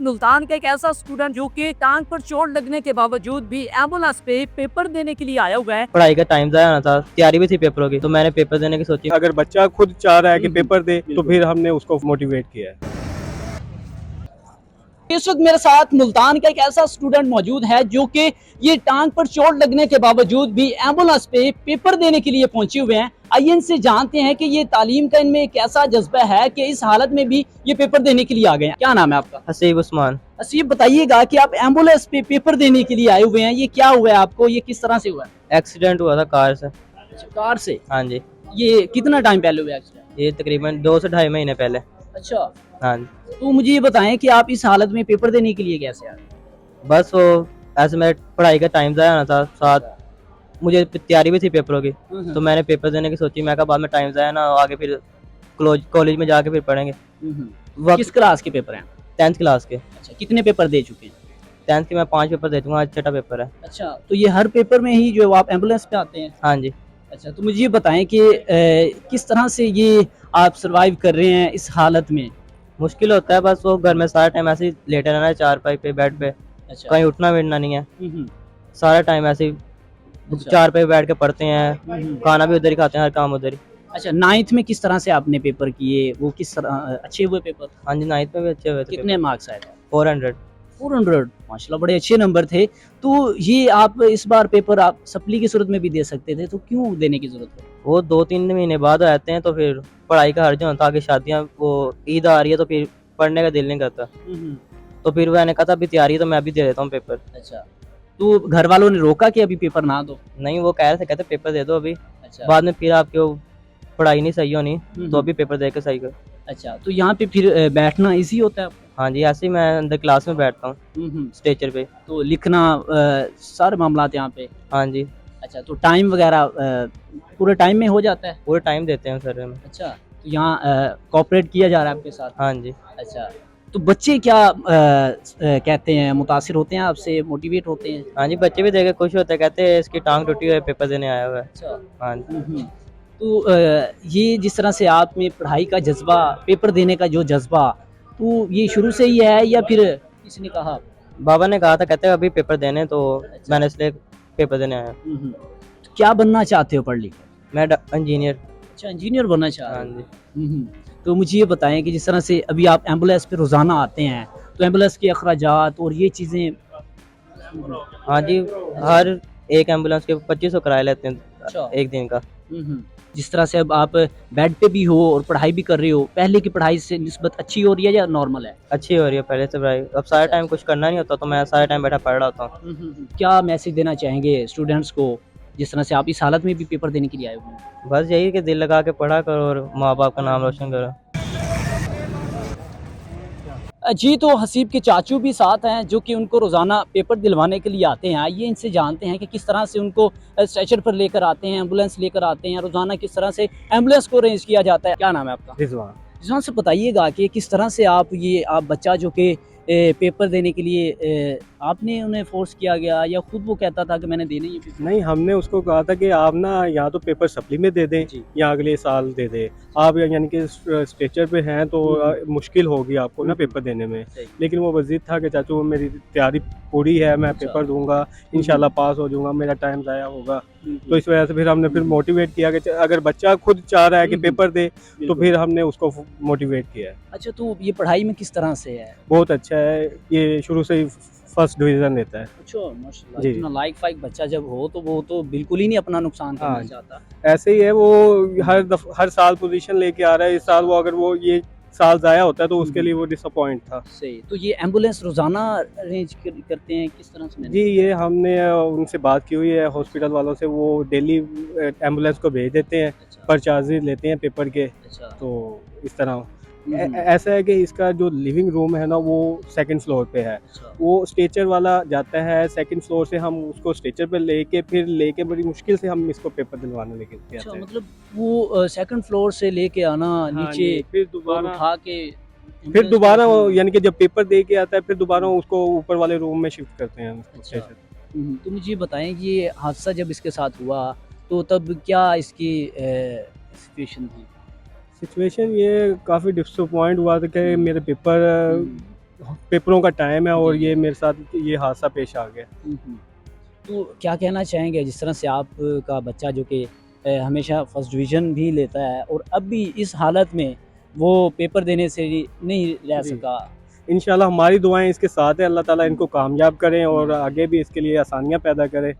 मुल्तान का एक ऐसा स्टूडेंट जो कि टांग पर चोट लगने के बावजूद भी एम्बुलेंस पे पेपर देने के लिए आया हुआ है। पढ़ाई का टाइम ज़ाया होना था, तैयारी भी थी पेपरों की, तो मैंने पेपर देने की सोची। अगर बच्चा खुद चाह रहा है कि पेपर दे तो फिर हमने उसको मोटिवेट किया है। इस वक्त मेरे साथ मुल्तान का एक ऐसा स्टूडेंट मौजूद है जो कि ये टांग पर चोट लगने के बावजूद भी एम्बुलेंस पे पेपर देने के लिए पहुंचे हुए हैं। आइए इनसे जानते हैं कि ये तालीम का इनमें एक ऐसा जज्बा है कि इस हालत में भी ये पेपर देने के लिए आ गए हैं। क्या नाम है आपका? हसीब उस्मान। असीब, बताइएगा कि आप एम्बुलेंस पे पेपर देने के लिए आए हुए हैं, ये क्या हुआ है आपको, ये किस तरह से हुआ है? एक्सीडेंट हुआ था कार से। कार से? हाँ जी। ये कितना टाइम पहले हुआ एक्सीडेंट? ये तकरीबन 2 से ढाई महीने पहले। अच्छा, हाँ जी। तो मुझे ये बताएं कि आप इस हालत में पेपर देने के लिए कैसे आए? बस वो ऐसे मेरे पढ़ाई का टाइम ज़ाया होना था, साथ मुझे तैयारी भी थी पेपरों की, तो मैंने पेपर देने की सोची। मैं कहा बाद में टाइम ज़ाया ना आगे, फिर कॉलेज में जाके फिर पढ़ेंगे। किस क्लास के पेपर हैं? 10th क्लास के। अच्छा, कितने पेपर दे चुके हैं? 10th के मैं 5 पेपर दे चुका, आज छठा पेपर है। अच्छा, तो ये हर पेपर में ही जो आप एम्बुलेंस पे आते हैं? हाँ जी। अच्छा, तो मुझे ये बताएं कि किस तरह से ये आप सरवाइव कर रहे हैं इस हालत में? मुश्किल होता है, बस वो घर में सारा टाइम ऐसे ही लेटे रहना है, चारपाई पे, बेड पे, अच्छा। कहीं उठना बैठना नहीं है। हम्म, सारा टाइम ऐसे ही अच्छा। चारपाई पे बैठ के पढ़ते हैं, हम्म। खाना भी उधर ही खाते हैं, हर काम उधर ही। अच्छा, 9th में किस तरह से आपने पेपर किए, वो किस तरह अच्छे हुए पेपर? हाँ जी, 9th में भी अच्छे हुए थे। कितने मार्क्स आए थे? 400। 400? माशाल्लाह, बड़े अच्छे नंबर थे। तो ये आप इस बार पेपर आप सप्ली की सूरत में भी दे सकते थे, तो क्यों देने की जरूरत है? वो 2-3 महीने बाद आते हैं, तो फिर पढ़ाई का हर्ज होता, आगे शादियाँ, वो ईद आ रही है, तो फिर पढ़ने का दिल नहीं करता। तो फिर मैंने कहा था अभी तैयारी है, तो मैं अभी दे देता हूँ पेपर। अच्छा, तो घर वालों ने रोका कि अभी पेपर ना दो? नहीं, वो कह रहे थे, कहते पेपर दे दो अभी, अच्छा। बाद में फिर आपकी वो पढ़ाई नहीं सही होनी, तो अभी पेपर दे के सही कर। अच्छा, तो यहाँ पे फिर बैठना इजी होता है आपको? हाँ जी, ऐसे ही मैं अंदर क्लास में बैठता हूँ, स्टेचर पे। तो लिखना सारे मामलात यहाँ पे? हाँ जी। अच्छा, तो टाइम वगैरह पूरे टाइम में हो जाता है? पूरे टाइम देते हैं सर हमें। अच्छा, तो यहाँ कोऑपरेट किया जा रहा है आपके साथ? हाँ जी। अच्छा, तो बच्चे क्या कहते हैं, मुतासिर होते हैं आपसे, मोटिवेट होते हैं? हाँ जी, बच्चे भी देख के खुश होते हैं, कहते हैं इसकी टांग टूटी हुई है, पेपर देने आया हुआ है। अच्छा। हाँ जी। तो ये जिस तरह से आप में पढ़ाई का जज्बा, पेपर देने का जो जज्बा, तो ये शुरू से ही है या फिर किसी ने कहा? बाबा ने कहा था, कहते हैं अभी पेपर देने, तो मैंने इसलिए पेपर देने आया। तो क्या बनना चाहते हो पढ़ लिख कर? मैं इंजीनियर। अच्छा, इंजीनियर बनना चाह हाँ रहे हो? जी। तो मुझे ये बताएं कि जिस तरह से अभी आप एम्बुलेंस पे रोज़ाना आते हैं, तो एम्बुलेंस के अखराजात और ये चीज़ें? हाँ जी, हर एक एम्बुलेंस के 2500 किराया लेते हैं। अच्छा। एक दिन का। जिस तरह से अब आप बेड पे भी हो और पढ़ाई भी कर रहे हो, पहले की पढ़ाई से निस्बत अच्छी हो रही है या नॉर्मल है? अच्छी हो रही है पहले से पढ़ाई। अब सारा टाइम कुछ करना नहीं होता, तो मैं सारा टाइम बैठा पढ़ रहा होता हूँ। क्या मैसेज देना चाहेंगे स्टूडेंट्स को, जिस तरह से आप इस हालत में भी पेपर देने के लिए आए हुए हैं? बस यही कि दिल लगा के पढ़ा करो और माँ बाप का नाम रोशन करो। जी, तो हसीब के चाचू भी साथ हैं जो कि उनको रोज़ाना पेपर दिलवाने के लिए आते हैं। आइए इनसे जानते हैं कि किस तरह से उनको स्ट्रेचर पर लेकर आते हैं, एम्बुलेंस लेकर आते हैं, रोज़ाना किस तरह से एम्बुलेंस को अरेंज किया जाता है। क्या नाम है आपका? रिजवान। रिजवान से बताइएगा कि किस तरह से आप बच्चा जो कि पेपर देने के लिए आपने उन्हें फोर्स किया गया या खुद वो कहता था कि मैंने देने ही पेपर? नहीं, हमने उसको कहा था कि आप ना या तो पेपर सप्ली में दे दें या अगले साल दे दें। आप यानी कि स्ट्रेचर पे हैं तो मुश्किल होगी आपको ना पेपर देने में। लेकिन वो वज़ीद था कि चाचू मेरी तैयारी पूरी है, मैं पेपर दूंगा, इंशाल्लाह पास हो जाऊंगा, मेरा टाइम ज़ाया होगा। तो इस वजह से फिर हमने फिर मोटिवेट किया कि अगर बच्चा खुद चाह रहा है कि पेपर दे तो फिर हमने उसको मोटिवेट किया है। अच्छा, तो ये पढ़ाई में किस तरह से है? बहुत अच्छा है, ये शुरू से ही फर्स्ट डिवीज़न लेता है। अच्छा, माशाल्लाह। जी। इतना लाइक फाइक बच्चा जब हो तो वो तो बिल्कुल ही नहीं अपना नुकसान करना हाँ। चाहता। ऐसे ही है वो, हर साल पोजीशन लेके आ रहा है। इस साल वो अगर वो ये साल ज़ाया होता है तो उसके लिए वो डिसअपॉइंट था। सही। तो ये एम्बुलेंस रोज़ाना अरेंज करते हैं, किस तरह से? जी, ये हमने उनसे बात की हुई है हॉस्पिटल वालों से, वो डेली एम्बुलेंस को भेज देते हैं, अच्छा। पर चार्जेस लेते हैं पेपर के। अच्छा। तो इस तरह ऐसा है कि इसका जो लिविंग रूम है ना वो सेकंड फ्लोर पे है। अच्छा। वो स्ट्रेचर वाला जाता है सेकंड फ्लोर से, हम उसको स्ट्रेचर पे लेके बड़ी मुश्किल से हम इसको पेपर दिलवाने लेके अच्छा, आते हैं। मतलब वो सेकंड फ्लोर से लेके आना हाँ नीचे, जी, फिर और दोबारा उठा के फिर एम्बुलेंस दोबारा को वो रखना। यानी कि जब पेपर दे के आता है फिर दोबारा उसको ऊपर वाले रूम में शिफ्ट करते हैं उसको अच्छा। स्ट्रेचर। तो मुझे बताएं कि ये हादसा जब इसके साथ हुआ तो तब क्या इसकी सिचुएशन थी? सिचुएशन ये काफ़ी डिसअपॉइंट हुआ था कि मेरे पेपर पेपरों का टाइम है और ये मेरे साथ ये हादसा पेश आ गया। तो क्या कहना चाहेंगे जिस तरह से आप का बच्चा जो कि हमेशा फर्स्ट डिवीज़न भी लेता है और अब भी इस हालत में वो पेपर देने से नहीं रह जी। सका? इंशाल्लाह हमारी दुआएं इसके साथ है, अल्लाह ताला इनको कामयाब करें और आगे भी इसके लिए आसानियां पैदा करे।